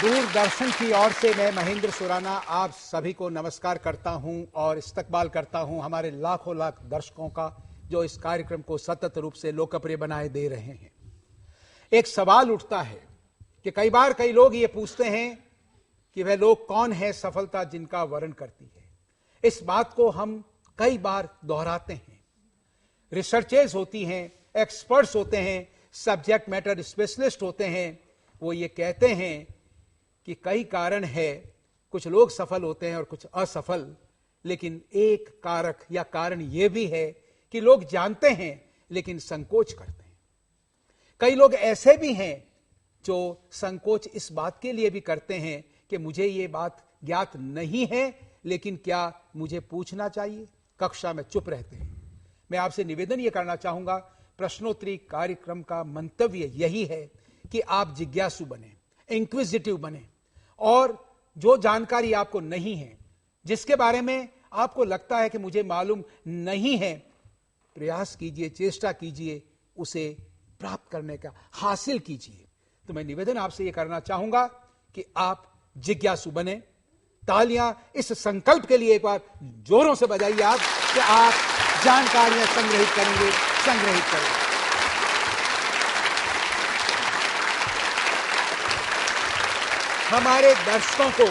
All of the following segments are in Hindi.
दूरदर्शन की ओर से मैं महेंद्र सुराना आप सभी को नमस्कार करता हूं और इस्तकबाल करता हूं हमारे लाखों लाख दर्शकों का जो इस कार्यक्रम को सतत रूप से लोकप्रिय बनाए दे रहे हैं। एक सवाल उठता है कि कई बार कई लोग ये पूछते हैं कि वह लोग कौन है सफलता जिनका वर्णन करती है। इस बात को हम कई बार दोहराते हैं। रिसर्चेस होती हैं, एक्सपर्ट्स होते हैं, सब्जेक्ट मैटर स्पेशलिस्ट होते हैं। वो ये कहते हैं कि कई कारण है, कुछ लोग सफल होते हैं और कुछ असफल, लेकिन एक कारक या कारण यह भी है कि लोग जानते हैं लेकिन संकोच करते हैं। कई लोग ऐसे भी हैं जो संकोच इस बात के लिए भी करते हैं कि मुझे ये बात ज्ञात नहीं है, लेकिन क्या मुझे पूछना चाहिए। कक्षा में चुप रहते हैं। मैं आपसे निवेदन यह करना चाहूंगा, प्रश्नोत्तरी कार्यक्रम का मंतव्य यही है कि आप जिज्ञासु बने, इंक्विजिटिव बने, और जो जानकारी आपको नहीं है, जिसके बारे में आपको लगता है कि मुझे मालूम नहीं है, प्रयास कीजिए, चेष्टा कीजिए, उसे प्राप्त करने का, हासिल कीजिए। तो मैं निवेदन आपसे यह करना चाहूंगा कि आप जिज्ञासु बने। तालियां इस संकल्प के लिए एक बार जोरों से बजाइए आप कि आप जानकारियां संग्रहित करेंगे, संग्रहित करेंगे। हमारे दर्शकों को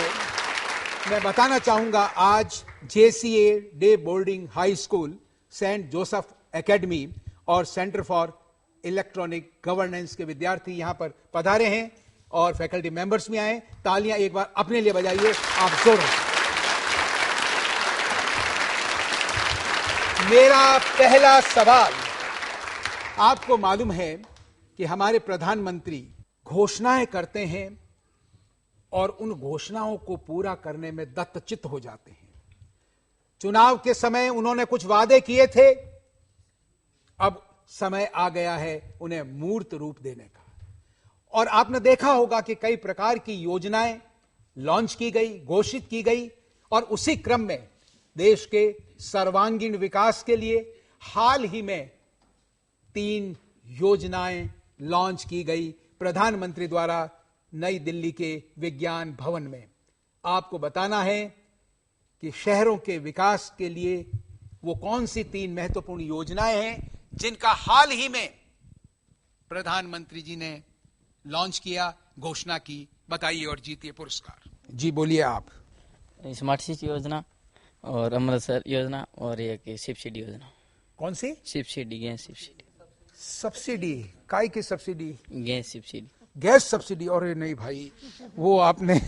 मैं बताना चाहूंगा, आज JCA day boarding high school, saint Joseph academy और सेंटर फॉर इलेक्ट्रॉनिक गवर्नेंस के विद्यार्थी यहां पर पधारे हैं और फैकल्टी मेंबर्स भी आए। तालियां एक बार अपने लिए बजाइए आप जोरों से। मेरा पहला सवाल, आपको मालूम है कि हमारे प्रधानमंत्री घोषणाएं करते हैं और उन घोषणाओं को पूरा करने में दत्तचित्त हो जाते हैं। चुनाव के समय उन्होंने कुछ वादे किए थे, अब समय आ गया है उन्हें मूर्त रूप देने का। और आपने देखा होगा कि कई प्रकार की योजनाएं लॉन्च की गई, घोषित की गई, और उसी क्रम में देश के सर्वांगीण विकास के लिए हाल ही में 3 योजनाएं लॉन्च की गई प्रधानमंत्री द्वारा नई दिल्ली के विज्ञान भवन में। आपको बताना है कि शहरों के विकास के लिए वो कौन सी 3 महत्वपूर्ण योजनाएं हैं जिनका हाल ही में प्रधानमंत्री जी ने लॉन्च किया, घोषणा की। बताइए और जीतिए पुरस्कार। जी बोलिए आप। स्मार्ट सिटी योजना और अमृतसर योजना और एक सब्सिडी योजना। कौन सी? Subsidy, gas subsidy. सब्सिडी? काय की subsidy? Gas subsidy. Gas subsidy? और नहीं भाई, वो आपने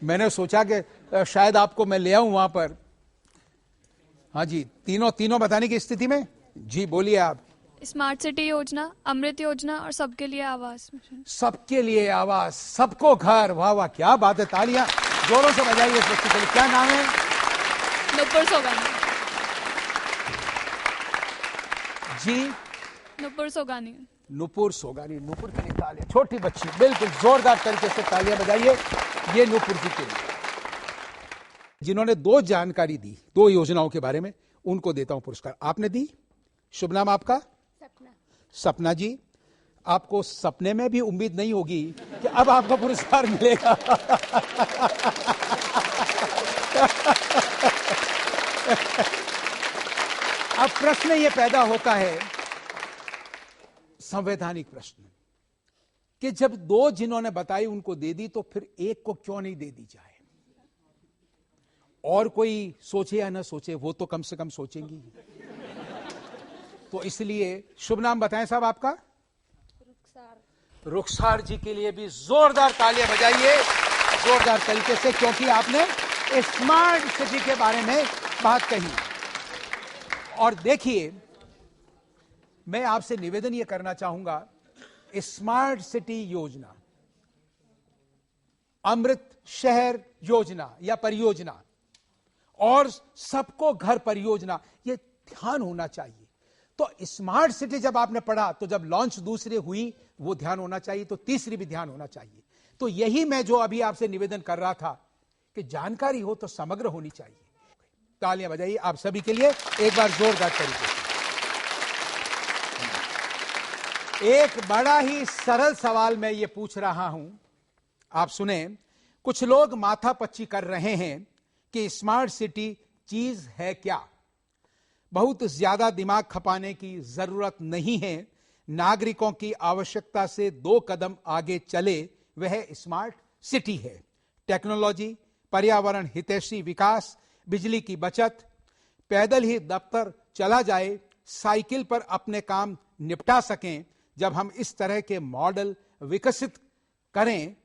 मैंने सोचा कि शायद आपको मैं ले आऊं वहां पर। हाँ जी, तीनों बताने की स्थिति में। जी बोलिए आप। स्मार्ट सिटी योजना, अमृत योजना और सबके लिए आवास। सबके लिए आवास, सबको घर। वाह वाह, क्या बात है। तालियां जोरों से बजाइए इस व्यक्ति के लिए। क्या नाम है? नुपुर सोगानी जी। नुपुर सोगानी। नुपुर सोगानी। नुपुर के लिए तालियां। छोटी बच्ची, बिल्कुल जोरदार तरीके से तालियां बजाइए ये नुपुर जी के लिए, जिन्होंने 2 जानकारी दी 2 योजनाओं के बारे में। उनको देता हूं पुरस्कार। आपने दी? शुभ नाम आपका? सपना जी। आपको सपने में भी उम्मीद नहीं होगी कि अब आपको पुरस्कार मिलेगा। अब प्रश्न यह पैदा होता है, संवैधानिक प्रश्न, कि जब 2 जिन्होंने बताई उनको दे दी, तो फिर एक को क्यों नहीं दे दी जाए? और कोई सोचे या ना सोचे, वो तो कम से कम सोचेंगी। तो इसलिए शुभ नाम बताएं साहब आपका? रुखसार जी के लिए भी जोरदार तालियां बजाइए, जोरदार तरीके से, क्योंकि आपने स्मार्ट सिटी के बारे में बात कही। और देखिए, मैं आपसे निवेदन यह करना चाहूंगा, स्मार्ट सिटी योजना, अमृत शहर योजना या परियोजना और सबको घर परियोजना, यह ध्यान होना चाहिए। तो स्मार्ट सिटी जब आपने पढ़ा, तो जब लॉन्च दूसरी हुई वो ध्यान होना चाहिए, तो तीसरी भी ध्यान होना चाहिए। तो यही मैं जो अभी आपसे निवेदन कर रहा था कि जानकारी हो तो समग्र होनी चाहिए। तालियां बजाइए आप सभी के लिए एक बार जोरदार तरीके से। एक बड़ा ही सरल सवाल मैं ये पूछ रहा हूं, आप सुने। कुछ लोग माथापच्ची कर रहे हैं कि स्मार्ट सिटी चीज है क्या। बहुत ज्यादा दिमाग खपाने की जरूरत नहीं है। नागरिकों की आवश्यकता से 2 कदम आगे चले वह स्मार्ट सिटी है। टेक्नोलॉजी, पर्यावरण हितैषी विकास, बिजली की बचत, पैदल ही दफ्तर चला जाए, साइकिल पर अपने काम निपटा सकें। जब हम इस तरह के मॉडल विकसित करें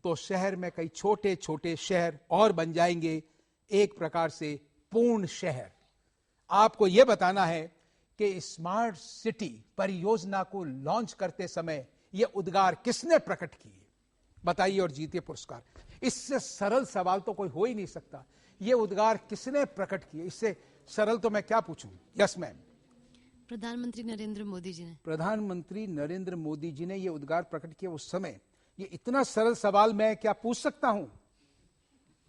तो शहर में कई छोटे छोटे शहर और बन जाएंगे, एक प्रकार से पूर्ण शहर। आपको यह बताना है कि स्मार्ट सिटी परियोजना को लॉन्च करते समय यह उद्गार किसने प्रकट किए, बताइए और जीतिए पुरस्कार। इससे सरल सवाल तो कोई हो ही नहीं सकता। यह उद्गार किसने प्रकट किए, इससे सरल तो मैं क्या पूछूं। Yes ma'am. प्रधानमंत्री नरेंद्र मोदी जी ने। प्रधानमंत्री नरेंद्र मोदी जी ने यह उद्गार प्रकट किया उस समय। ये इतना सरल सवाल मैं क्या पूछ सकता हूं?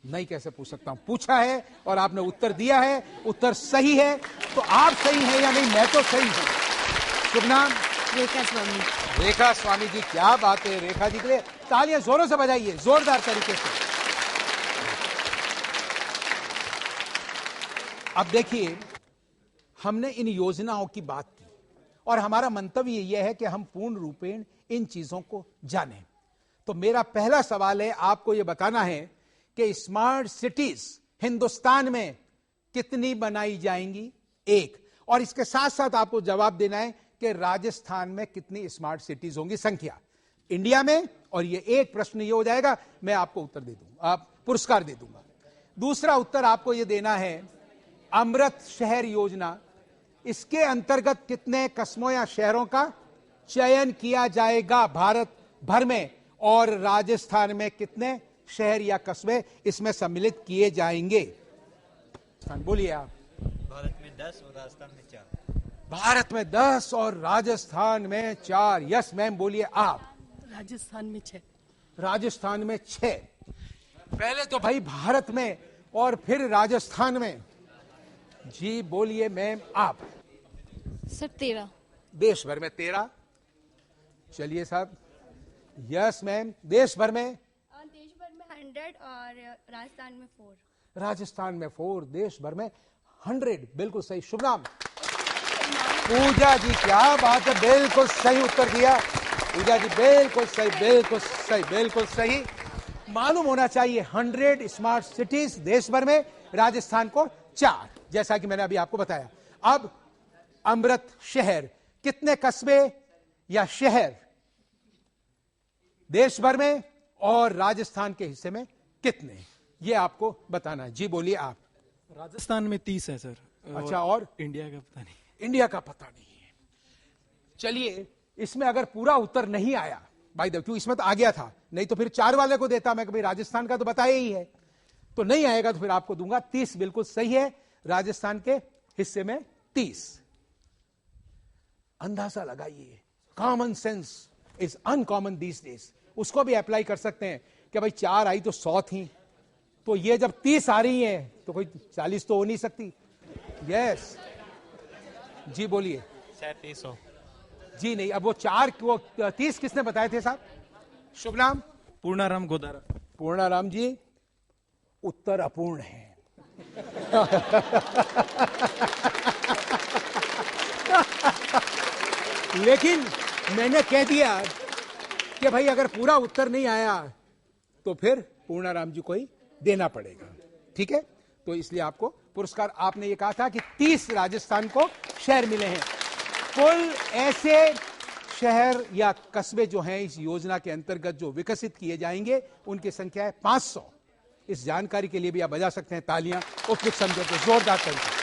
नहीं, कैसे पूछ सकता हूं? पूछा है और आपने उत्तर दिया है, उत्तर सही है। तो आप सही हैं या नहीं? मैं तो सही हूं। शुभ नाम? रेखा स्वामी। रेखा स्वामी जी, क्या बात है। रेखा जी के लिए तालियां जोरों से बजाइए, जोरदार तरीके से। अब देखिए, हमने इन योजनाओं की बात की और हमारा मंतव्य यह है कि हम पूर्ण रूपेण इन चीजों को जानें। तो मेरा पहला सवाल है, आपको यह बताना है कि स्मार्ट सिटीज हिंदुस्तान में कितनी बनाई जाएंगी? 1। और इसके साथ साथ आपको जवाब देना है कि राजस्थान में कितनी स्मार्ट सिटीज होंगी, संख्या इंडिया में। और ये एक प्रश्न ये हो जाएगा, मैं आपको उत्तर दे दूंगा, आप पुरस्कार दे दूंगा। दूसरा उत्तर आपको यह देना है, अमृत शहर योजना, इसके अंतर्गत कितने कस्बों या शहरों का चयन किया जाएगा भारत भर में, और राजस्थान में कितने शहर या कस्बे इसमें सम्मिलित किए जाएंगे? बोलिए आप। भारत में 10 और राजस्थान में 4। भारत में 10 और राजस्थान में 4। यस मैम, बोलिए आप। राजस्थान में 6। राजस्थान में 6। पहले तो भाई भारत में और फिर राजस्थान में। जी बोलिए मैम आप। सर 13। देश भर में 13। चलिए साहब। यस मैम, देश भर में 100 और राजस्थान में 4। राजस्थान में 4, देश भर में 100। बिल्कुल सही। शुभ नाम? पूजा जी, क्या बात है, बिल्कुल सही उत्तर दिया पूजा जी, बिल्कुल सही, बिल्कुल सही, बिल्कुल सही। मालूम होना चाहिए 100 स्मार्ट सिटीज देश भर में, राजस्थान को 4, जैसा कि मैंने अभी आपको बताया। अब अमृत शहर, कितने कस्बे या शहर देश भर में और राजस्थान के हिस्से में कितने, ये आपको बताना है। जी बोलिए आप। राजस्थान में 30 है सर। अच्छा, और इंडिया का पता नहीं। इंडिया का पता नहीं है। चलिए, इसमें अगर पूरा उत्तर नहीं आया भाई, क्यों इसमें तो आ गया था, नहीं तो फिर 4 वाले को देता मैं कि भाई राजस्थान का तो बताया ही है। तो नहीं आएगा तो फिर आपको दूंगा 30। बिल्कुल सही है, राजस्थान के हिस्से में 30। अंदाजा लगाइए, common sense is uncommon these days. उसको भी अप्लाई कर सकते हैं कि भाई 4 आई तो 100 थी, तो ये जब 30 आ रही हैं तो कोई 40 तो हो नहीं सकती। यस जी बोलिए। 3700। जी नहीं, अब वो 4 को 30 किसने बताए थे साहब? शुभ नाम? पूर्णाराम गोदारा। पूर्णाराम जी, उत्तर अपूर्ण है। लेकिन मैंने कह दिया कि भाई अगर पूरा उत्तर नहीं आया तो फिर पूर्णाराम जी को ही देना पड़ेगा, ठीक है? तो इसलिए आपको पुरस्कार। आपने ये कहा था कि 30 राजस्थान को शहर मिले हैं। कुल ऐसे शहर या कस्बे जो हैं इस योजना के अंतर्गत जो विकसित किए जाएंगे, उनकी संख्या है 500। इस जानकारी के लिए भी आप बजा सकते हैं तालियां, उपयुक्त समझो तो जोरदार तरीके।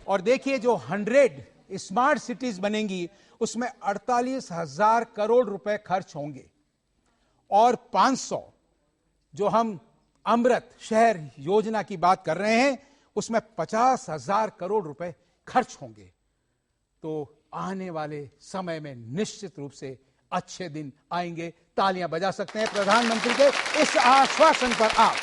और देखिए, जो 100 स्मार्ट सिटीज बनेंगी उसमें 48,000 करोड़ रुपए खर्च होंगे, और 500 जो हम अमृत शहर योजना की बात कर रहे हैं उसमें 50,000 करोड़ रुपए खर्च होंगे। तो आने वाले समय में निश्चित रूप से अच्छे दिन आएंगे। तालियां बजा सकते हैं प्रधानमंत्री के इस आश्वासन पर आप।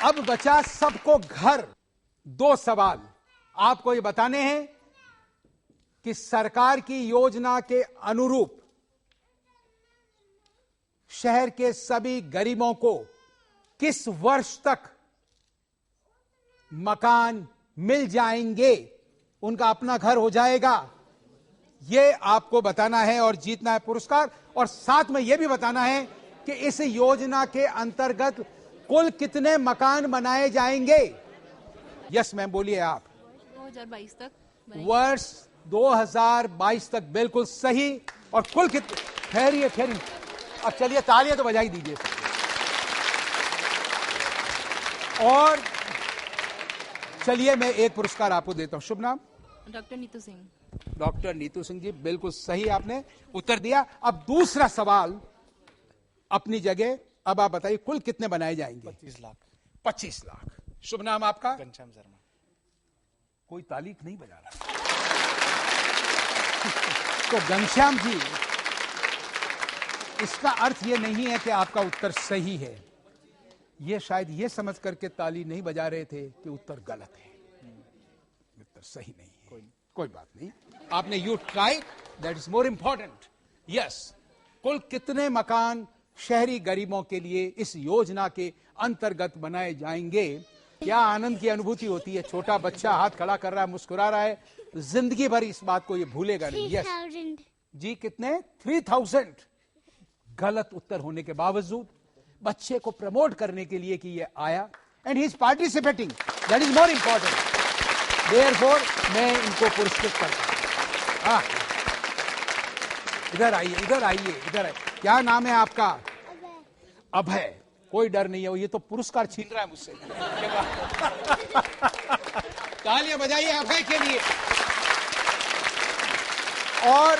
अब बचा सबको घर। 2 सवाल आपको ये बताने हैं कि सरकार की योजना के अनुरूप शहर के सभी गरीबों को किस वर्ष तक मकान मिल जाएंगे, उनका अपना घर हो जाएगा, यह आपको बताना है और जीतना है पुरस्कार। और साथ में यह भी बताना है कि इस योजना के अंतर्गत कुल कितने मकान बनाए जाएंगे। यस मैम, बोलिए आप। 2022 तक वर्ष 2022 तक, बिल्कुल सही। और कुल कितने, ठहरिए ठहरिए, अब चलिए तालियां तो बजाई दीजिए। और चलिए मैं एक पुरस्कार आपको देता हूं। शुभ नाम? डॉक्टर नीतू सिंह। डॉक्टर नीतू सिंह जी, बिल्कुल सही आपने उत्तर दिया। अब दूसरा सवाल अपनी जगह। अब आप बताइए कुल कितने बनाए जाएंगे? 25 लाख। 25 लाख। शुभ नाम आपका? घनश्याम शर्मा। कोई तालीफ नहीं बजा रहा। तो घनश्याम जी, इसका अर्थ यह नहीं है कि आपका उत्तर सही है, ये शायद ये समझ करके ताली नहीं बजा रहे थे कि उत्तर गलत है, उत्तर सही नहीं है। कोई बात नहीं, आपने you try, that is more important. Yes, कुल कितने मकान शहरी गरीबों के लिए इस योजना के अंतर्गत बनाए जाएंगे? क्या आनंद की अनुभूति होती है। छोटा बच्चा हाथ खड़ा कर रहा है, मुस्कुरा रहा है, जिंदगी भर इस बात को ये भूलेगा नहीं। यस जी, कितने? 3000। गलत उत्तर होने के बावजूद बच्चे को प्रमोट करने के लिए कि ये आया and he is participating, that is more important. Therefore मैं इनको पुरस्कृत करता हूं। हाँ, इधर आइए, इधर आइए, इधर आइए। क्या नाम है आपका? अभय। कोई डर नहीं है, ये तो पुरस्कार छीन रहा है मुझसे। तालियां बजाइए अभय के लिए। और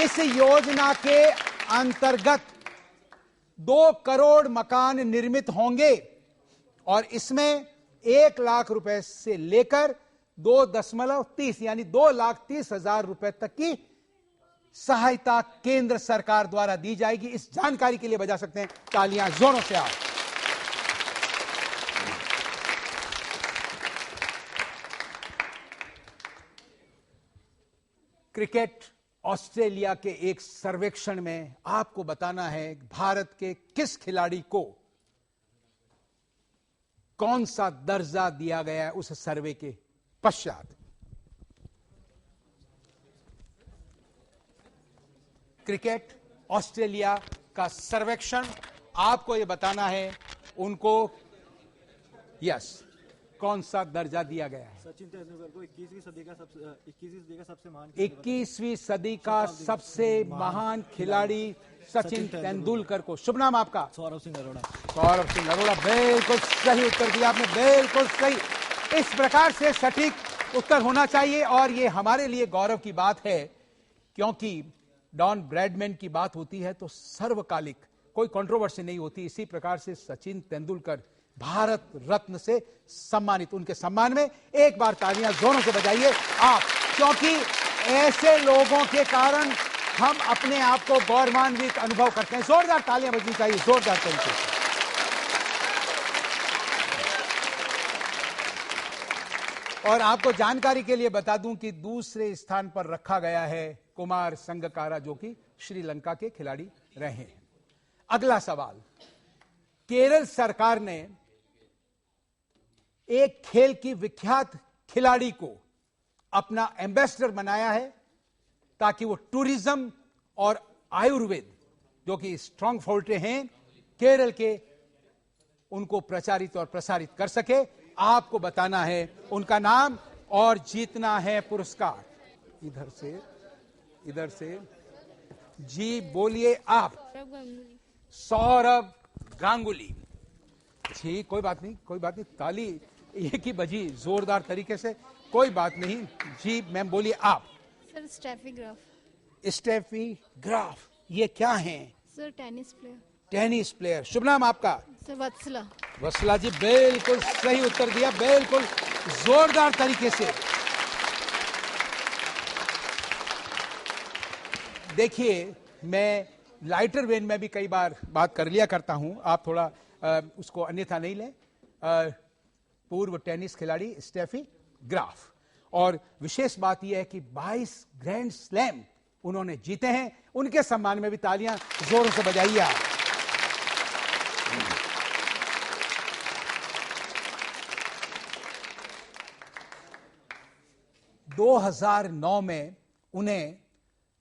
इस योजना के अंतर्गत 2 करोड़ मकान निर्मित होंगे और इसमें 1 लाख रुपए से लेकर 2.30 यानी 2,30,000 रुपए तक की सहायता केंद्र सरकार द्वारा दी जाएगी। इस जानकारी के लिए बजा सकते हैं तालियां जोरों से आप। क्रिकेट ऑस्ट्रेलिया के एक सर्वेक्षण में आपको बताना है भारत के किस खिलाड़ी को कौन सा दर्जा दिया गया है उस सर्वे के पश्चात। क्रिकेट ऑस्ट्रेलिया का सर्वेक्षण, आपको यह बताना है उनको यस कौन सा दर्जा दिया गया है। सचिन तेंदुलकर को 21वीं सदी का सबसे महान 21वीं सदी का सबसे महान खिलाड़ी सचिन तेंदुलकर को। शुभ नाम आपका? सौरभ सिंह अरोड़ा। सौरभ सिंह अरोड़ा, बिल्कुल सही उत्तर दिया आपने, बिल्कुल सही। इस प्रकार से सटीक उत्तर होना चाहिए और ये हमारे लिए गौरव की बात है क्योंकि डॉन ब्रैडमैन की बात होती है तो सर्वकालिक कोई कंट्रोवर्सी नहीं होती। इसी प्रकार से सचिन तेंदुलकर भारत रत्न से सम्मानित, उनके सम्मान में एक बार तालियां जोरों से बजाइए आप, क्योंकि ऐसे लोगों के कारण हम अपने आप को गौरवान्वित अनुभव करते हैं। जोरदार तालियां बजनी चाहिए, जोरदार तरीके से। और आपको जानकारी के लिए बता दूं कि दूसरे स्थान पर रखा गया है कुमार संगकारा, जो कि श्रीलंका के खिलाड़ी रहे हैं। अगला सवाल, केरल सरकार ने एक खेल की विख्यात खिलाड़ी को अपना एम्बेसडर बनाया है ताकि वो टूरिज्म और आयुर्वेद, जो कि स्ट्रांग फोर्टे हैं केरल के, उनको प्रचारित और प्रसारित कर सके। आपको बताना है उनका नाम और जीतना है पुरस्कार। इधर से जी बोलिए आप। सौरभ गांगुली जी, कोई बात नहीं, कोई बात नहीं, ताली एक ही बजी जोरदार तरीके से, कोई बात नहीं जी। मैम बोलिए आप। Sir Steffi Graf. Steffi Graf, ये क्या हैं? Sir tennis player. Tennis player. शुभ नाम आपका? सर वत्सला। वत्सला जी, बिल्कुल सही उत्तर दिया, बिल्कुल जोरदार तरीके से। देखिए, मैं लाइटर वेन में भी कई बार बात कर लिया करता हूं, आप थोड़ा उसको अन्यथा नहीं लें। पूर्व टेनिस खिलाड़ी स्टेफी ग्राफ। और विशेष बात यह है कि 22 ग्रैंड स्लैम उन्होंने जीते हैं। उनके सम्मान में भी तालियां जोरों से बजाइए आप। 2009 में उन्हें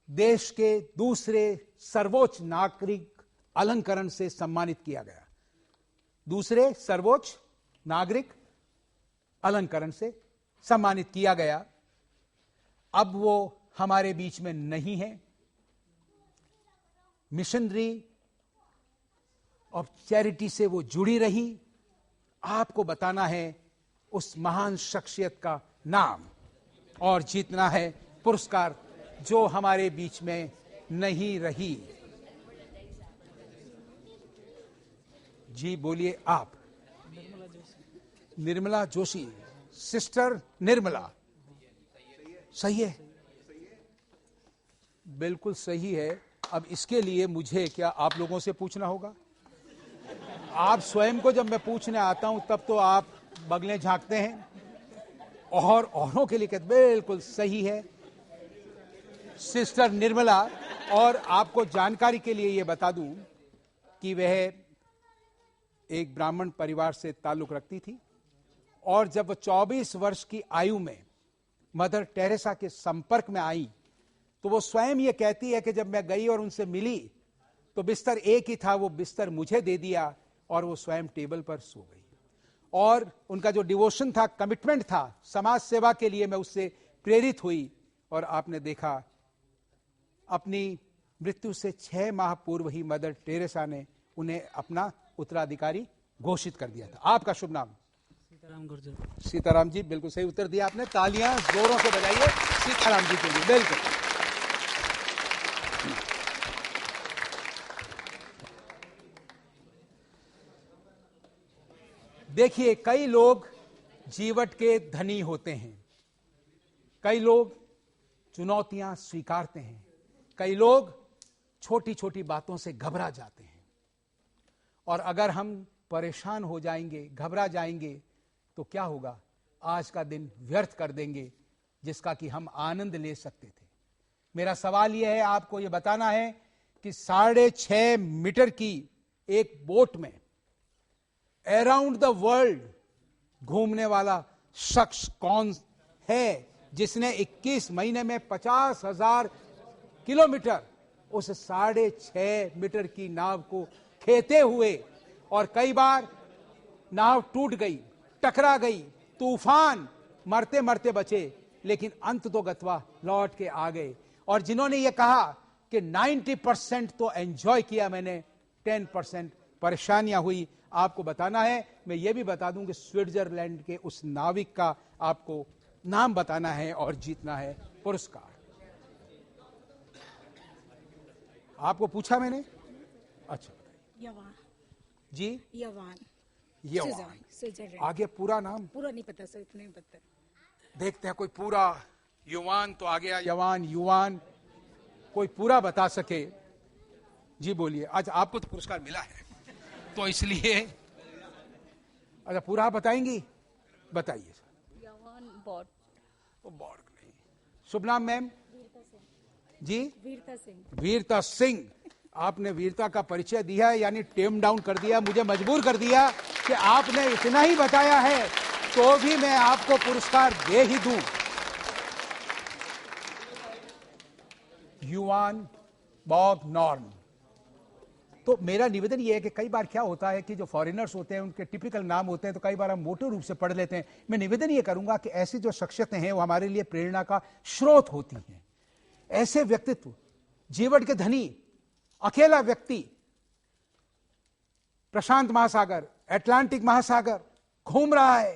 देश के दूसरे सर्वोच्च नागरिक अलंकरण से सम्मानित किया गया। दूसरे सर्वोच्च नागरिक अलंकरण से सम्मानित किया गया। अब वो हमारे बीच में नहीं है। मिशनरी ऑफ चैरिटी से वो जुड़ी रही। आपको बताना है उस महान शख्सियत का नाम और जीतना है पुरस्कार जो हमारे बीच में नहीं रही। जी बोलिए आप। निर्मला जोशी, सिस्टर निर्मला। सही है, बिल्कुल सही है। अब इसके लिए मुझे क्या आप लोगों से पूछना होगा? आप स्वयं को जब मैं पूछने आता हूं तब तो आप बगलें झांकते हैं और औरों के लिए कहते बिल्कुल सही है सिस्टर निर्मला। और आपको जानकारी के लिए यह बता दूं कि वह एक ब्राह्मण परिवार से ताल्लुक रखती थी और जब वह 24 वर्ष की आयु में मदर टेरेसा के संपर्क में आई तो वो स्वयं ये कहती है कि जब मैं गई और उनसे मिली तो बिस्तर एक ही था, वो बिस्तर मुझे दे दिया और वो स्वयं टेबल पर सो गई। और उनका जो डिवोशन था, कमिटमेंट था समाज सेवा के लिए, मैं उससे प्रेरित हुई। और आपने देखा अपनी मृत्यु से 6 माह पूर्व ही मदर टेरेसा ने उन्हें अपना उत्तराधिकारी घोषित कर दिया था। आपका शुभ नाम? सीताराम गुर्जर। सीताराम जी, बिल्कुल सही उत्तर दिया आपने। तालियां जोरों से बजाइए सीताराम जी के लिए। बिल्कुल। देखिए, कई लोग जीवट के धनी होते हैं, कई लोग चुनौतियां स्वीकारते हैं, कई लोग छोटी छोटी बातों से घबरा जाते हैं। और अगर हम परेशान हो जाएंगे, घबरा जाएंगे तो क्या होगा? आज का दिन व्यर्थ कर देंगे जिसका कि हम आनंद ले सकते थे। मेरा सवाल यह है, आपको यह बताना है कि 6.5 मीटर की एक बोट में अराउंड द वर्ल्ड घूमने वाला शख्स कौन है जिसने 21 महीने में 50,000 किलोमीटर उस 6.5 मीटर की नाव को खेते हुए, और कई बार नाव टूट गई, टकरा गई, तूफान, मरते मरते बचे, लेकिन अंत तो गत्वा लौट के आ गए। और जिन्होंने ये कहा कि 90% तो एंजॉय किया मैंने, 10% परेशानियां हुई, आपको बताना है। मैं ये भी बता दूं कि स्विट्जरलैंड के उस नाविक का आपको नाम बताना है और जीतना है पुरस्कार। आपको पूछा मैंने? अच्छा बताइए। यवान जी, यवान यवान। स्विट्जरलैंड। आगे पूरा नाम पूरा नहीं पता सर, इतना नहीं पता। देखते हैं कोई पूरा। युवान तो आ गया, यवान, युवान, कोई पूरा बता सके। जी बोलिए। आज आपको तो पुरस्कार मिला है तो इसलिए, अच्छा पूरा आप बताएंगी? बताइए सर। यवान बॉट। वो बॉर्ग नहीं। शुभ नाम मैम? जी, वीरता सिंह। वीरता सिंह। आपने वीरता का परिचय दिया है, यानी टेम डाउन कर दिया, मुझे मजबूर कर दिया कि आपने इतना ही बताया है तो भी मैं आपको पुरस्कार दे ही दूं। युवान बॉग नॉर्म। तो मेरा निवेदन यह है कि कई बार क्या होता है कि जो फॉरेनर्स होते हैं उनके टिपिकल नाम होते हैं तो कई बार हम मोटे रूप से पढ़ लेते हैं। मैं निवेदन यह करूंगा कि ऐसी जो शख्सियतें हैं वो हमारे लिए प्रेरणा का स्रोत होती हैं। ऐसे व्यक्तित्व, जीवट के धनी, अकेला व्यक्ति, प्रशांत महासागर, अटलांटिक महासागर घूम रहा है,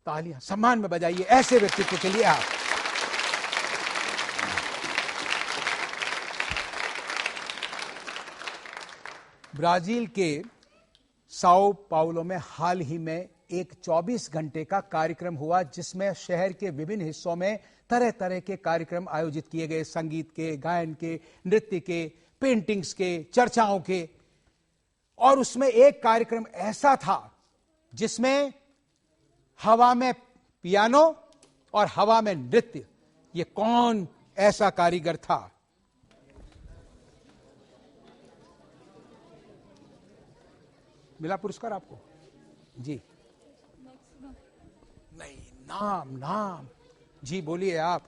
तालियां सम्मान में बजाइए ऐसे व्यक्तित्व के लिए आप। ब्राजील के साओ पाउलो में हाल ही में एक 24 घंटे का कार्यक्रम हुआ जिसमें शहर के विभिन्न हिस्सों में तरह तरह के कार्यक्रम आयोजित किए गए, संगीत के, गायन के, नृत्य के, पेंटिंग्स के, चर्चाओं के। और उसमें एक कार्यक्रम ऐसा था जिसमें हवा में पियानो और हवा में नृत्य। ये कौन ऐसा कारीगर था? मिला पुरस्कार आपको? जी नहीं, नाम जी बोलिए आप।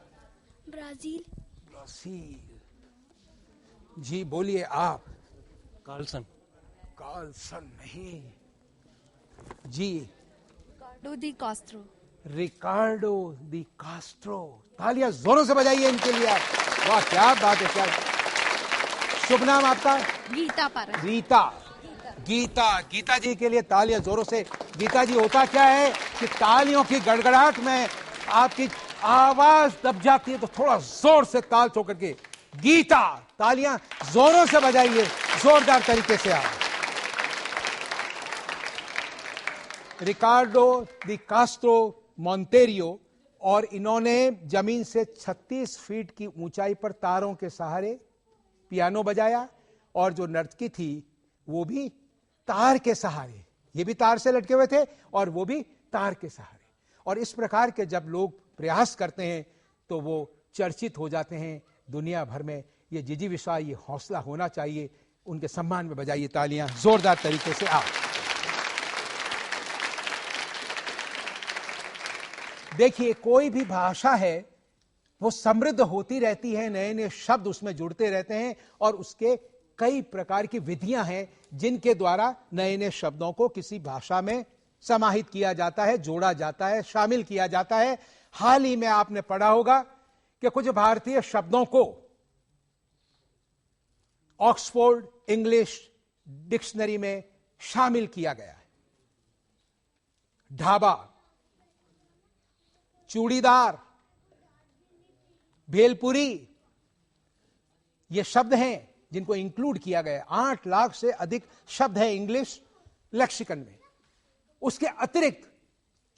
ब्राजील। ब्राजील। जी बोलिए आप। कार्लसन। कार्लसन नहीं जी। रिकार्डो दी कास्ट्रो। तालियां जोरों से बजाइए इनके लिए आप। वाह क्या बात है, क्या। शुभ नाम आपका? गीता पारा। गीता जी के लिए तालियां जोरों से। गीता जी, होता क्या है कि तालियों की गड़गड़ाहट में आपकी आवाज दब जाती है, तो थोड़ा जोर से ताल ठोकर के गीता, तालियां जोरों से बजाइए, जोरदार तरीके से आप। रिकार्डो दी कास्ट्रो मोंटेरियो, और इन्होंने जमीन से 36 फीट की ऊंचाई पर तारों के सहारे पियानो बजाया, और जो नर्तकी थी वो भी तार के सहारे, ये भी तार से लटके हुए थे और वो भी तार के सहारे। और इस प्रकार के जब लोग प्रयास करते हैं तो वो चर्चित हो जाते हैं दुनिया भर में। ये जिजीविषा, ये हौसला होना चाहिए। उनके सम्मान में बजाइए तालियां जोरदार तरीके से आप। देखिए, कोई भी भाषा है वो समृद्ध होती रहती है, नए नए शब्द उसमें जुड़ते रहते हैं, और उसके कई प्रकार की विधियां हैं जिनके द्वारा नए नए शब्दों को किसी भाषा में समाहित किया जाता है, जोड़ा जाता है, शामिल किया जाता है। हाल ही में आपने पढ़ा होगा कि कुछ भारतीय शब्दों को ऑक्सफोर्ड इंग्लिश डिक्शनरी में शामिल किया गया है। ढाबा, चूड़ीदार, भेलपुरी, ये शब्द हैं जिनको इंक्लूड किया गया है। 8 लाख से अधिक शब्द है इंग्लिश लेक्सिकन में। उसके अतिरिक्त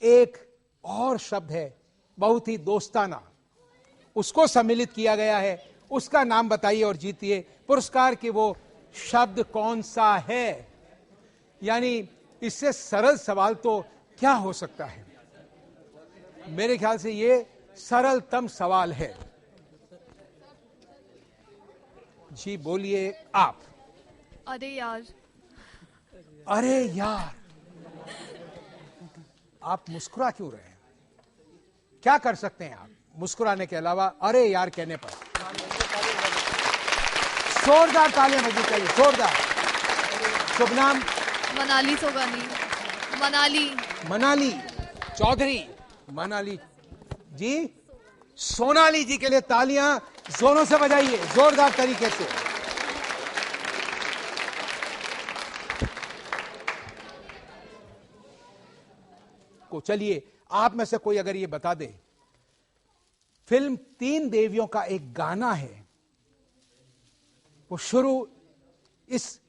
एक और शब्द है बहुत ही दोस्ताना, उसको सम्मिलित किया गया है। उसका नाम बताइए और जीतिए पुरस्कार कि वो शब्द कौन सा है। यानी इससे सरल सवाल तो क्या हो सकता है? मेरे ख्याल से ये सरलतम सवाल है। जी बोलिए आप। अरे यार। अरे यार। आप मुस्कुरा क्यों रहे हैं? क्या कर सकते हैं आप मुस्कुराने के अलावा अरे यार कहने पर? जोरदार तालियां बजनी चाहिए, जोरदार। शुभ नाम? मनाली सोगानी। मनाली चौधरी। मनाली जी। सोनाली जी के लिए तालियां जोरों से बजाइए, जोरदार तरीके से। को चलिए, आप में से कोई अगर ये बता दे, फिल्म 3 देवियों का एक गाना है, वो शुरू इस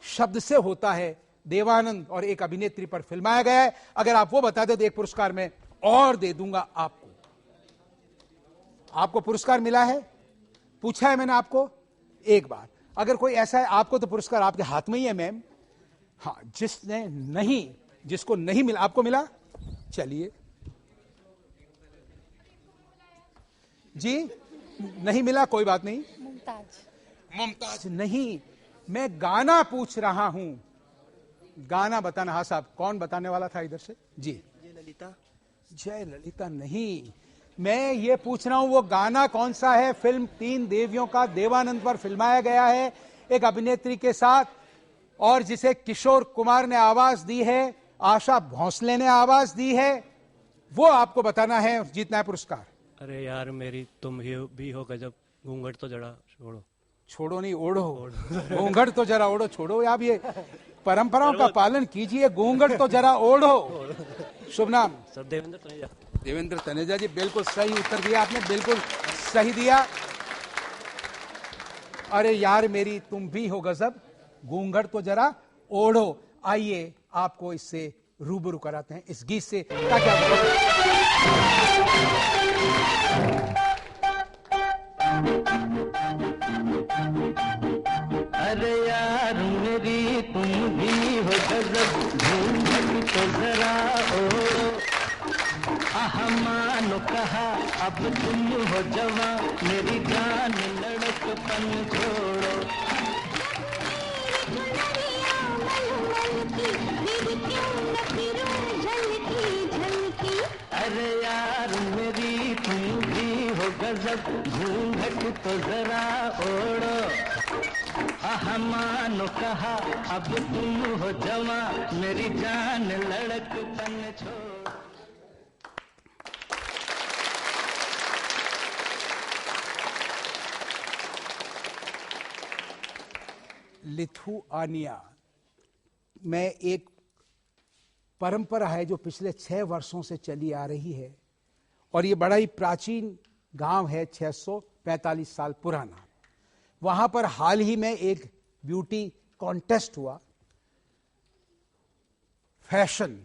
शब्द से होता है, देवानंद और एक अभिनेत्री पर फिल्माया गया है। अगर आप वो बता दे तो एक पुरस्कार मैं और दे दूंगा आपको। आपको पुरस्कार मिला है, पूछा है मैंने आपको एक बार। अगर कोई ऐसा है, आपको तो पुरस्कार आपके हाथ में ही है मैम। हाँ, जिसको नहीं मिला, आपको मिला? चलिए जी, नहीं मिला कोई बात नहीं। मुमताज नहीं, मैं गाना पूछ रहा हूं। गाना बताना। हाँ साहब, कौन बताने वाला था इधर से? जी। जय ललिता नहीं, मैं ये पूछ रहा हूं वो गाना कौन सा है। फिल्म 3 देवियों का देवानंद पर फिल्माया गया है एक अभिनेत्री के साथ, और जिसे किशोर कुमार ने आवाज दी है, आशा भोसले ने आवाज दी है। वो आपको बताना है, जीतना है पुरस्कार। अरे यार मेरी तुम ही भी हो गजब, घूंघट तो जरा छोड़ो। छोड़ो नहीं, ओढ़ो। घूंघट तो जरा ओढ़ो, छोड़ो। आप ये परंपराओं का पालन कीजिए, घूंघट तो जरा ओढ़ो। शुभ नाम? सर देवेंद्र तनेजा। देवेंद्र तनेजा जी, बिल्कुल सही उत्तर दिया आपने, बिल्कुल सही दिया। अरे यार मेरी तुम भी हो गजब, घूंघट तो जरा ओढ़ो। आइए आपको इससे रूबरू कराते हैं इस गीत से, ताकि अरे यार मेरी तुम भी हो गजब, घूंघट तो जरा मानो कहा अब तुम हो जवां, मेरी जान लड़कपन छोड़ो। अरे यार मेरी तुम भी हो गजब, घूंघट तो जरा ओढ़ो। मानो कहा अब तुम हो जवां, मेरी जान लड़कपन छोड़ो। लिथुआनिया में एक परंपरा है जो पिछले 6 वर्षों से चली आ रही है और ये बड़ा ही प्राचीन गांव है, 645 साल पुराना। वहां पर हाल ही में एक ब्यूटी कॉन्टेस्ट हुआ। फैशन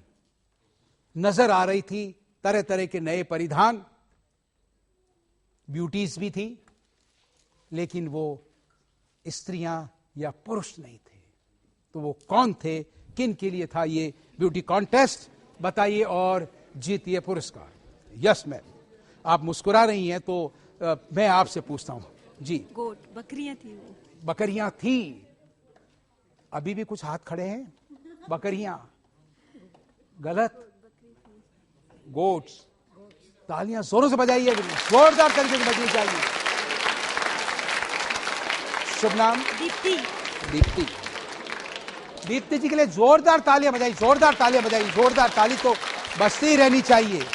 नजर आ रही थी, तरह तरह के नए परिधान, ब्यूटीज भी थी, लेकिन वो स्त्रियां या पुरुष नहीं थे। तो वो कौन थे, किन के लिए था ये ब्यूटी कॉन्टेस्ट, बताइए और जीतिए पुरस्कार। यस मैम, आप मुस्कुरा रही हैं तो मैं आपसे पूछता हूं जी। गोट, बकरियां थी वो। बकरियां थी, अभी भी कुछ हाथ खड़े हैं। बकरियां गलत, गोट्स। तालियां जोरों से बजाइए, जोरदार तरीके से बजनी चाहिए। शुभ नाम? दीप्ति। दीप्ति। दीप्ति जी के लिए जोरदार तालियां बजाइए, जोरदार तालियां बजाइए, जोरदार ताली तो बजती ही रहनी चाहिए।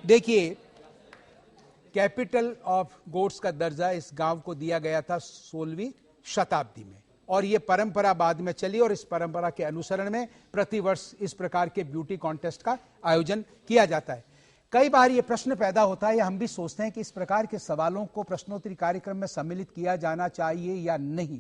देखिए, कैपिटल ऑफ गोट्स का दर्जा इस गांव को दिया गया था 16वीं शताब्दी में और यह परंपरा बाद में चली और इस परंपरा के अनुसरण में प्रतिवर्ष इस प्रकार के ब्यूटी कॉन्टेस्ट का आयोजन किया जाता है। कई बार यह प्रश्न पैदा होता है या हम भी सोचते हैं कि इस प्रकार के सवालों को प्रश्नोत्तरी कार्यक्रम में सम्मिलित किया जाना चाहिए या नहीं।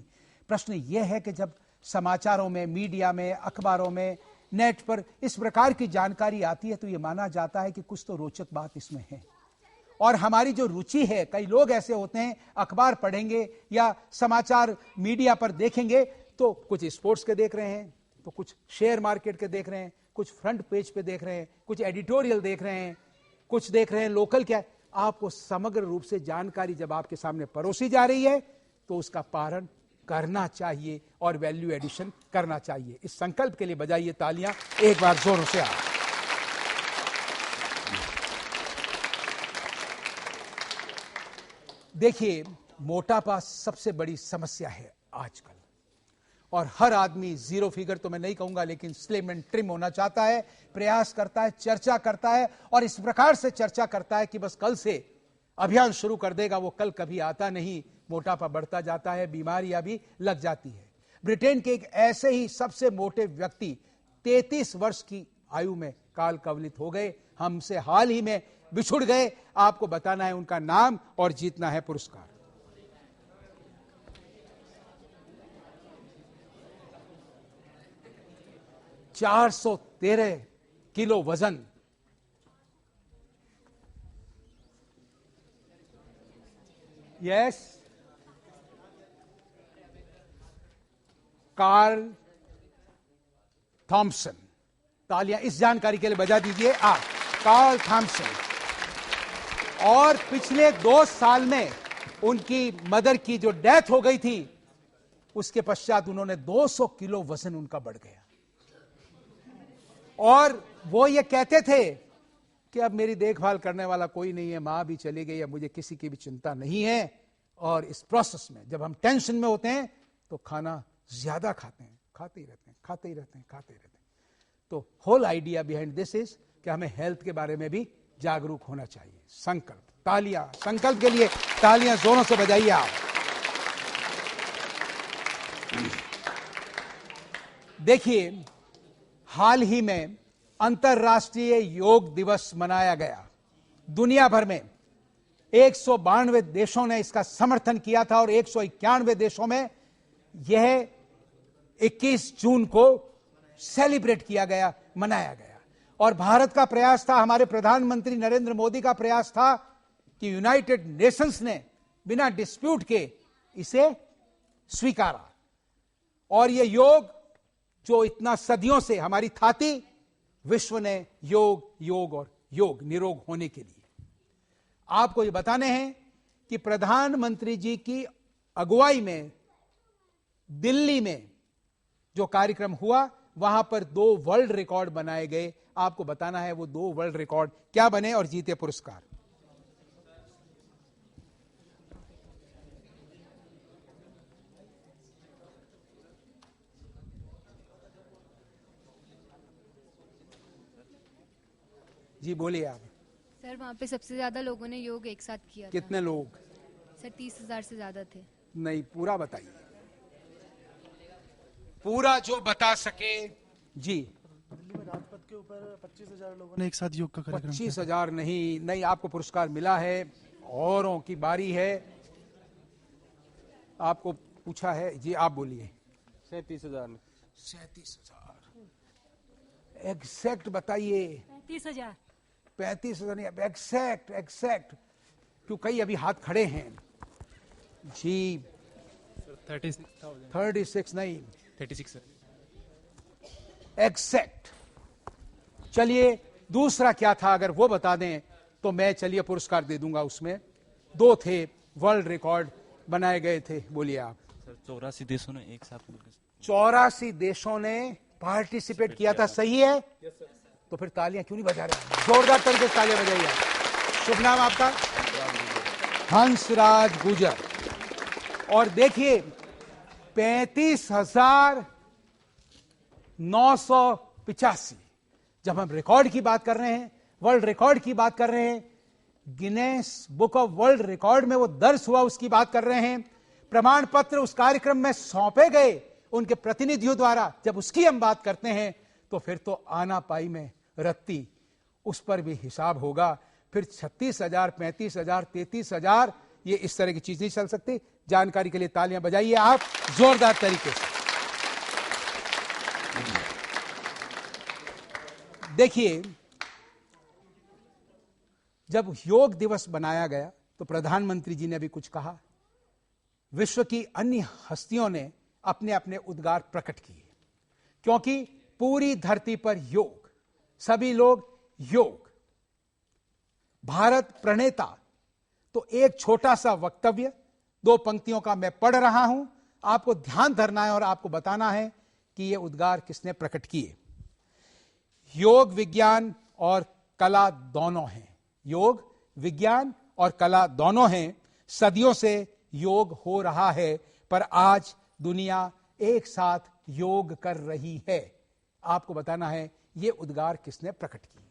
प्रश्न यह है कि जब समाचारों में, मीडिया में, अखबारों में, नेट पर इस प्रकार की जानकारी आती है तो यह माना जाता है कि कुछ तो रोचक बात इसमें है। और हमारी जो रुचि है, कई लोग ऐसे होते हैं अखबार पढ़ेंगे या समाचार मीडिया पर देखेंगे तो कुछ स्पोर्ट्स के देख रहे हैं, तो कुछ शेयर मार्केट के देख रहे हैं, कुछ फ्रंट पेज पे देख रहे हैं, कुछ एडिटोरियल देख रहे हैं, कुछ देख रहे हैं लोकल क्या है। आपको समग्र रूप से जानकारी जब आपके सामने परोसी जा रही है तो उसका पारण करना चाहिए और वैल्यू एडिशन करना चाहिए। इस संकल्प के लिए बजाइए तालियां एक बार जोरों से। आप देखिए, मोटापा सबसे बड़ी समस्या है आजकल और हर आदमी, जीरो फिगर तो मैं नहीं कहूंगा, लेकिन स्लिम एंड ट्रिम होना चाहता है, प्रयास करता है, चर्चा करता है और इस प्रकार से चर्चा करता है कि बस कल से अभियान शुरू कर देगा। वो कल कभी आता नहीं, मोटापा बढ़ता जाता है, बीमारियां भी लग जाती है। ब्रिटेन के एक ऐसे ही सबसे मोटे व्यक्ति 33 वर्ष की आयु में काल कवलित हो गए, हमसे हाल ही में बिछुड़ गए। आपको बताना है उनका नाम और जीतना है पुरस्कार। $413 किलो वजन। Yes, Karl Thomson. तालियां इस जानकारी के लिए बजा दीजिए आप। Karl Thomson. और पिछले 2 साल में उनकी मदर की जो डेथ हो गई थी उसके पश्चात उन्होंने 200 किलो वजन उनका बढ़ गया और वो ये कहते थे कि अब मेरी देखभाल करने वाला कोई नहीं है, मां भी चली गई, अब मुझे किसी की भी चिंता नहीं है। और इस प्रोसेस में जब हम टेंशन में होते हैं तो खाना ज्यादा खाते हैं, खाते ही रहते हैं, खाते ही रहते हैं, खाते ही रहते हैं। तो whole idea behind this is कि हमें हेल्थ के बारे में भी जागरूक होना चाहिए। संकल्प, तालियां, संकल्प के लिए तालियां जोरों से बजाइए आप। देखिए, हाल ही में अंतर्राष्ट्रीय योग दिवस मनाया गया। दुनिया भर में 192 देशों ने इसका समर्थन किया था और 191 देशों में यह 21 जून को सेलिब्रेट किया गया, मनाया गया। और भारत का प्रयास था, हमारे प्रधानमंत्री नरेंद्र मोदी का प्रयास था कि यूनाइटेड नेशंस ने बिना डिस्प्यूट के इसे स्वीकारा। और यह योग जो इतना सदियों से हमारी थाती विश्व ने योग, योग और योग निरोग होने के लिए। आपको ये बताने हैं कि प्रधानमंत्री जी की अगुवाई में दिल्ली में जो कार्यक्रम हुआ, वहां पर 2 वर्ल्ड रिकॉर्ड बनाए गए। आपको बताना है वो 2 वर्ल्ड रिकॉर्ड क्या बने और जीते पुरस्कार। जी बोलिए आप। सर वहाँ पे सबसे ज्यादा लोगों ने योग एक साथ किया था। कितने लोग? सर 30,000 से ज्यादा थे। नहीं, पूरा बताइए, पूरा जो बता सके। जी दिल्ली में राजपथ के ऊपर 25,000 लोगों ने एक साथ योग का कार्यक्रम 25,000 नहीं, आपको पुरस्कार मिला है। औरों की बारी है, आपको पूछा है। जी आप बोलिए। 37,000 37,000 एग्जैक्ट बताइए। 30,000 35,000 नहीं, एग्जैक्ट क्यों कई अभी हाथ खड़े हैं। जी 36 नहीं, 36 एग्जैक्ट। चलिए दूसरा क्या था, अगर वो बता दें तो मैं चलिए पुरस्कार दे दूंगा। उसमें 2 थे, वर्ल्ड रिकॉर्ड बनाए गए थे। बोलिए आप। सर 84 देशों ने एक साथ 84 देशों ने पार्टिसिपेट किया था। सही है? तो फिर तालियां क्यों नहीं बजा रहे? जोरदार तरीके से तालियां बजाइए। शुभ नाम आपका? हंसराज गुजर। और देखिए 35,985। जब हम रिकॉर्ड की बात कर रहे हैं, वर्ल्ड रिकॉर्ड की बात कर रहे हैं, Guinness book of world record में वो दर्ज हुआ, उसकी बात कर रहे हैं। प्रमाण पत्र उस कार्यक्रम में सौंपे गए उनके प्रतिनिधियों द्वारा। जब उसकी हम बात करते हैं तो फिर तो आना पाई में रत्ती, उस पर भी हिसाब होगा। फिर 36,000, 35,000, 33,000, ये इस तरह की चीज नहीं चल सकती। जानकारी के लिए तालियां बजाइए आप जोरदार तरीके से। देखिए जब योग दिवस बनाया गया तो प्रधानमंत्री जी ने भी कुछ कहा। विश्व की अन्य हस्तियों ने अपने अपने उद्गार प्रकट किए, क्योंकि पूरी धरती पर योग, सभी लोग योग। भारत प्रणेता। तो एक छोटा सा वक्तव्य 2 पंक्तियों का मैं पढ़ रहा हूं, आपको ध्यान धरना है और आपको बताना है कि ये उद्गार किसने प्रकट किए। योग विज्ञान और कला दोनों हैं। योग विज्ञान और कला दोनों हैं। सदियों से योग हो रहा है, पर आज दुनिया एक साथ योग कर रही है। आपको बताना है ये उद्गार किसने प्रकट किए।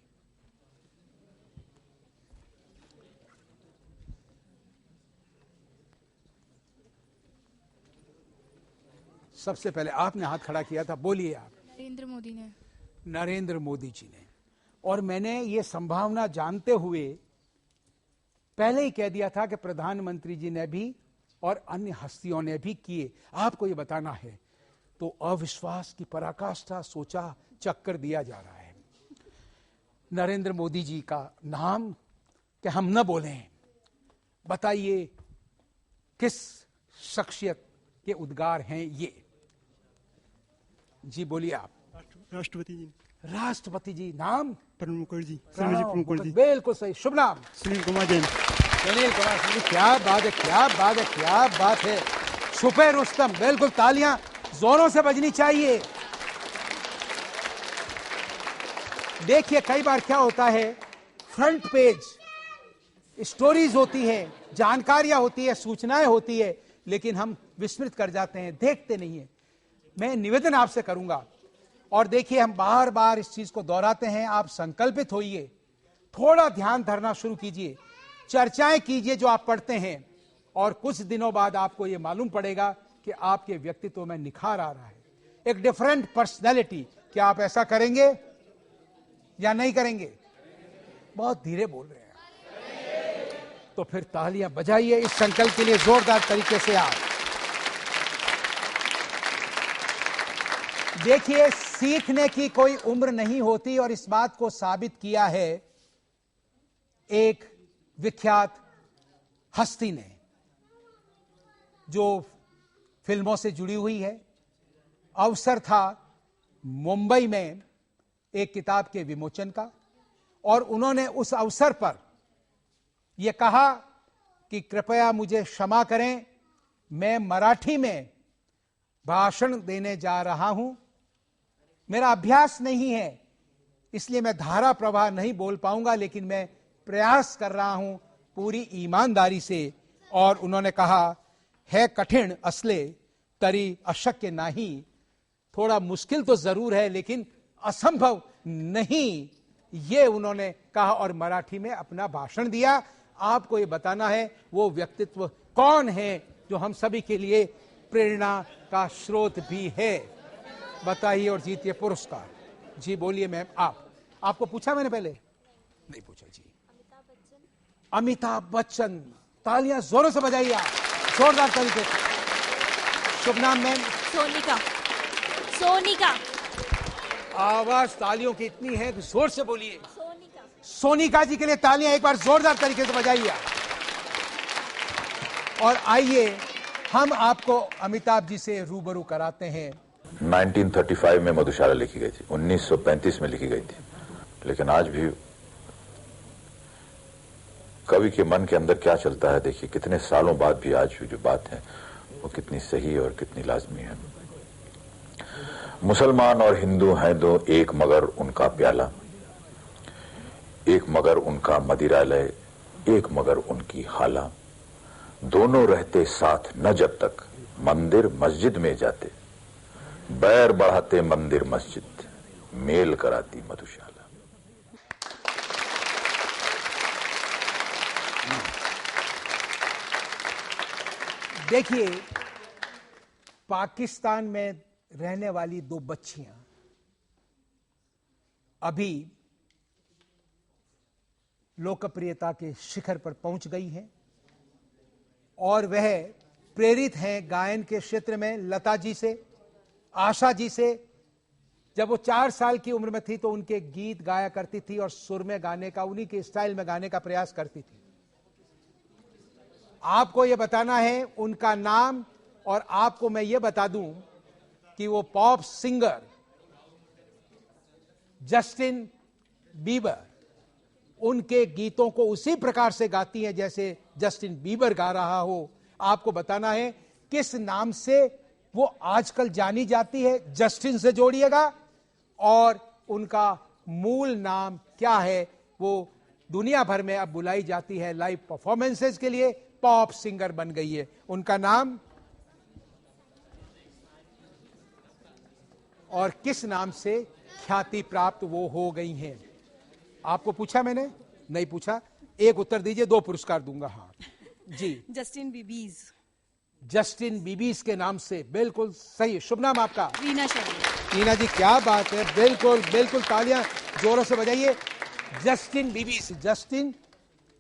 सबसे पहले आपने हाथ खड़ा किया था, बोलिए आप। नरेंद्र मोदी ने। नरेंद्र मोदी जी ने। और मैंने ये संभावना जानते हुए पहले ही कह दिया था कि प्रधानमंत्री जी ने भी और अन्य हस्तियों ने भी किए। आपको ये बताना है। तो अविश्वास की पराकाष्ठा, सोचा चक्कर दिया जा रहा है। नरेंद्र मोदी जी का नाम कि हम न बोलें, बताइए किस शख्सियत के उद्गार हैं ये? जी बोलिए आप। राष्ट्रपति जी। राष्ट्रपति जी। नाम? प्रणब मुखर्जी। प्रणब मुखर्जी, बिल्कुल सही। शुभ नाम? सुनील कुमार जैन। सुनील कुमार जैन। क्या बात है, क्या बात है, क्या बात है। छुपे रुस्तम, बिल्कुल। तालियां जोरों से बजनी चाहिए। देखिए कई बार क्या होता है, फ्रंट पेज स्टोरीज होती है, जानकारियां होती है, सूचनाएं होती है, लेकिन हम विस्मृत कर जाते हैं, देखते नहीं है। मैं निवेदन आपसे करूंगा, और देखिए हम बार बार इस चीज को दोहराते हैं, आप संकल्पित होइए, थोड़ा ध्यान धरना शुरू कीजिए, चर्चाएं कीजिए जो आप पढ़ते हैं, और कुछ दिनों बाद आपको यह मालूम पड़ेगा कि आपके व्यक्तित्व में निखार आ रहा है, एक डिफरेंट पर्सनैलिटी। क्या आप ऐसा करेंगे या नहीं करेंगे? बहुत धीरे बोल रहे हैं। तो फिर तालियां बजाइए इस संकल्प के लिए जोरदार तरीके से। आप देखिए सीखने की कोई उम्र नहीं होती, और इस बात को साबित किया है एक विख्यात हस्ती ने जो फिल्मों से जुड़ी हुई है। अवसर था मुंबई में एक किताब के विमोचन का, और उन्होंने उस अवसर पर यह कहा कि कृपया मुझे क्षमा करें, मैं मराठी में भाषण देने जा रहा हूं, मेरा अभ्यास नहीं है, इसलिए मैं धारा प्रवाह नहीं बोल पाऊंगा, लेकिन मैं प्रयास कर रहा हूं पूरी ईमानदारी से। और उन्होंने कहा, है कठिन असले तरी अशक्य नहीं, थोड़ा मुश्किल तो जरूर है लेकिन असंभव नहीं, ये उन्होंने कहा और मराठी में अपना भाषण दिया। आपको ये बताना है वो व्यक्तित्व कौन है जो हम सभी के लिए प्रेरणा का स्रोत भी है। बताइए और जीतिए पुरस्कार। जी बोलिए मैम। आपको पूछा मैंने पहले? नहीं पूछा जी। अमिताभ बच्चन, तालियां जोरों से बजाइए आप, जोरदार तरीके से। शुभ नाम मैम? सोनिका। सोनिका। आवाज तालियों की इतनी है कि जोर से बोलिए। सोनिका जी के लिए तालियां एक बार जोरदार तरीके से बजाइए। और आइए हम आपको अमिताभ जी से रूबरू कराते हैं। 1935 में मधुशाला लिखी गई थी, 1935 में लिखी गई थी, लेकिन आज भी कवि के मन के अंदर क्या चलता है देखिए, कितने सालों बाद भी आज भी जो बात है वो कितनी सही और कितनी लाजमी है। मुसलमान और हिंदू हैं दो एक, मगर उनका प्याला एक, मगर उनका मदिरालय एक, मगर उनकी हाला, दोनों रहते साथ न जब तक मंदिर मस्जिद में जाते, बैर बढ़ाते मंदिर मस्जिद, मेल कराती मधुशाला। देखिए, पाकिस्तान में रहने वाली दो बच्चियां अभी लोकप्रियता के शिखर पर पहुंच गई हैं और वह प्रेरित हैं गायन के क्षेत्र में लता जी से, आशा जी से। जब वो 4 साल की उम्र में थी तो उनके गीत गाया करती थी और सुर में गाने का, उन्हीं के स्टाइल में गाने का प्रयास करती थी। आपको यह बताना है उनका नाम, और आपको मैं यह बता दूं कि वो पॉप सिंगर जस्टिन बीबर उनके गीतों को उसी प्रकार से गाती हैं जैसे जस्टिन बीबर गा रहा हो। आपको बताना है किस नाम से वो आजकल जानी जाती है, जस्टिन से जोड़िएगा, और उनका मूल नाम क्या है। वो दुनिया भर में अब बुलाई जाती है लाइव परफॉर्मेंसेस के लिए, पॉप सिंगर बन गई है। उनका नाम और किस नाम से ख्याति प्राप्त वो हो गई हैं। आपको पूछा मैंने? नहीं पूछा। एक उत्तर दीजिए, 2 पुरस्कार दूंगा। हाँ जी। जस्टिन बीबीज। जस्टिन बीबीज के नाम से, बिल्कुल सही। शुभ नाम आपका? रीना शर्मा। रीना जी, क्या बात है, बिल्कुल बिल्कुल, तालियां जोरों से बजाइए। जस्टिन बीबीज, जस्टिन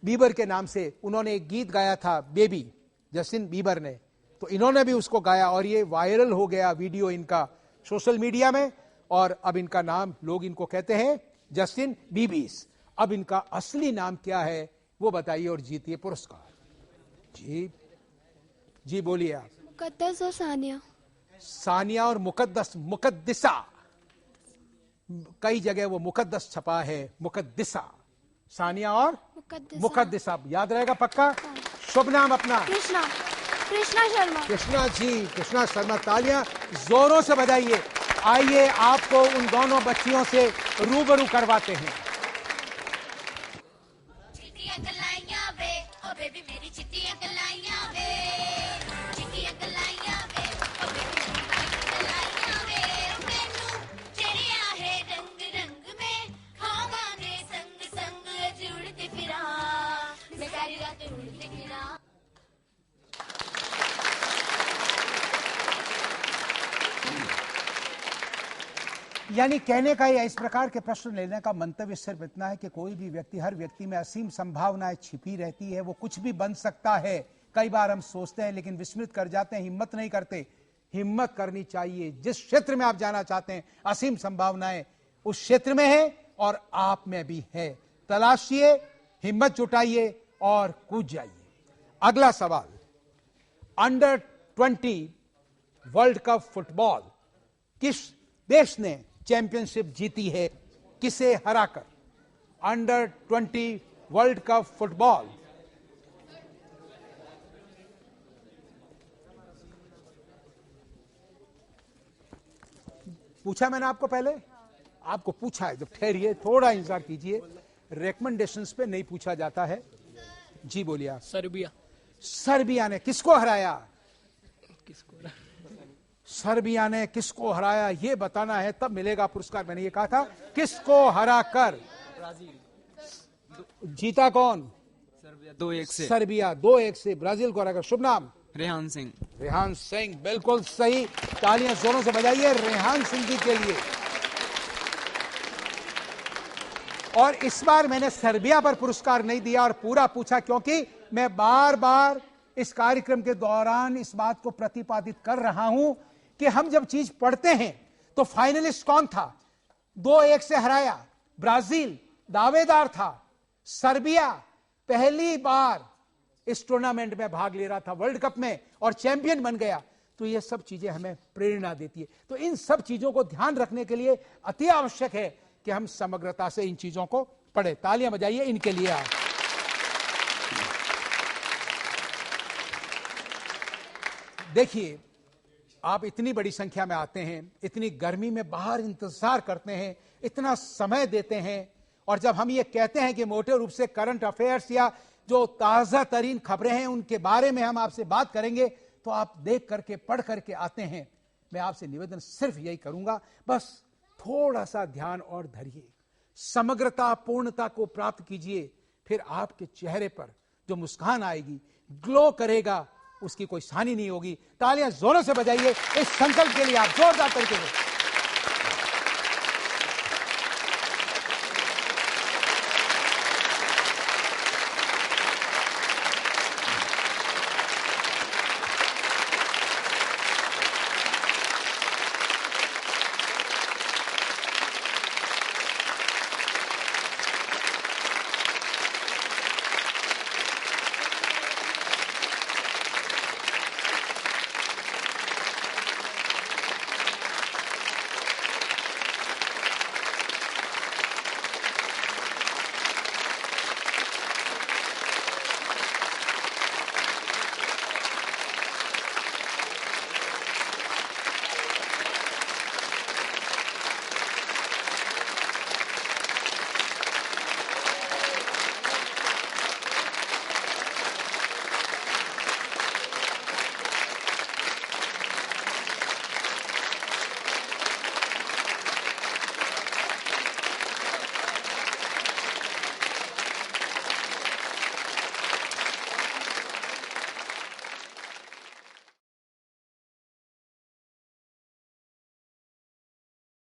बीबर के नाम से उन्होंने एक गीत गाया था, बेबी, जस्टिन बीबर ने, तो इन्होंने भी उसको गाया और ये वायरल हो गया वीडियो इनका सोशल मीडिया में, और अब इनका नाम, लोग इनको कहते हैं जस्टिन बीबीज। अब इनका असली नाम क्या है वो बताइए और जीतिए पुरस्कार। जी जी बोलिए आप। मुकद्दस और सानिया। सानिया और मुकद्दस, मुकद्दिसा, कई जगह वो मुकद्दस छपा है, मुकद्दिसा। सानिया और मुकद्दिसा, याद रहेगा पक्का। शुभ नाम अपना? कृष्णा। कृष्णा शर्मा। कृष्णा जी, कृष्णा शर्मा, तालियां जोरों से बजाइए। आइए आपको उन दोनों बच्चियों से रूबरू करवाते हैं। यानी कहने का या इस प्रकार के प्रश्न लेने का मंतव्य सिर्फ इतना है कि कोई भी व्यक्ति, हर व्यक्ति में असीम संभावनाएं छिपी रहती है, वो कुछ भी बन सकता है। कई बार हम सोचते हैं लेकिन विस्मृत कर जाते हैं, हिम्मत नहीं करते। हिम्मत करनी चाहिए। जिस क्षेत्र में आप जाना चाहते हैं, असीम संभावनाएं उस क्षेत्र में है और आप में भी है। तलाशिए, हिम्मत जुटाइए और कूद जाइए। अगला सवाल, अंडर 20 वर्ल्ड कप फुटबॉल किस देश ने चैंपियनशिप जीती है? किसे हराकर अंडर 20 वर्ल्ड कप फुटबॉल पूछा मैंने आपको पहले, आपको पूछा है, जब ठहरिए थोड़ा इंतजार कीजिए, रिकमेंडेशंस पे नहीं पूछा जाता है। जी बोलिए आप। सर्बिया। सर्बिया ने किसको हराया? सर्बिया ने किसको हराया ये बताना है, तब मिलेगा पुरस्कार। मैंने ये कहा था किसको हराकर। जीता कौन? सर्बिया 2-1 से। सर्बिया 2-1 से ब्राजील को हराकर। शुभ नाम? रेहान सिंह। रेहान सिंह, बिल्कुल सही। तालियां जोरों से बजाइए रेहान सिंह जी के लिए। और इस बार मैंने सर्बिया पर पुरस्कार नहीं दिया और पूरा पूछा, क्योंकि मैं बार बार इस कार्यक्रम के दौरान इस बात को प्रतिपादित कर रहा हूं कि हम जब चीज पढ़ते हैं तो फाइनलिस्ट कौन था? 2-1 से हराया। ब्राजील दावेदार था। सर्बिया पहली बार इस टूर्नामेंट में भाग ले रहा था, वर्ल्ड कप में, और चैंपियन बन गया। तो ये सब चीजें हमें प्रेरणा देती है। तो इन सब चीजों को ध्यान रखने के लिए अति आवश्यक है कि हम समग्रता से इन चीजों को पढ़े। तालियां बजाइए इनके लिए आप। देखिए, आप इतनी बड़ी संख्या में आते हैं, इतनी गर्मी में बाहर इंतजार करते हैं, इतना समय देते हैं, और जब हम ये कहते हैं कि मोटे रूप से करंट अफेयर्स या जो ताजा तरीन खबरें हैं उनके बारे में हम आपसे बात करेंगे, तो आप देख करके पढ़ करके आते हैं। मैं आपसे निवेदन सिर्फ यही करूंगा, बस थोड़ा सा ध्यान और धरिए, समग्रता पूर्णता को प्राप्त कीजिए, फिर आपके चेहरे पर जो मुस्कान आएगी, ग्लो करेगा, उसकी कोई हानि नहीं होगी। तालियां जोरों से बजाइए इस संकल्प के लिए, आप जोरदार तरीके से।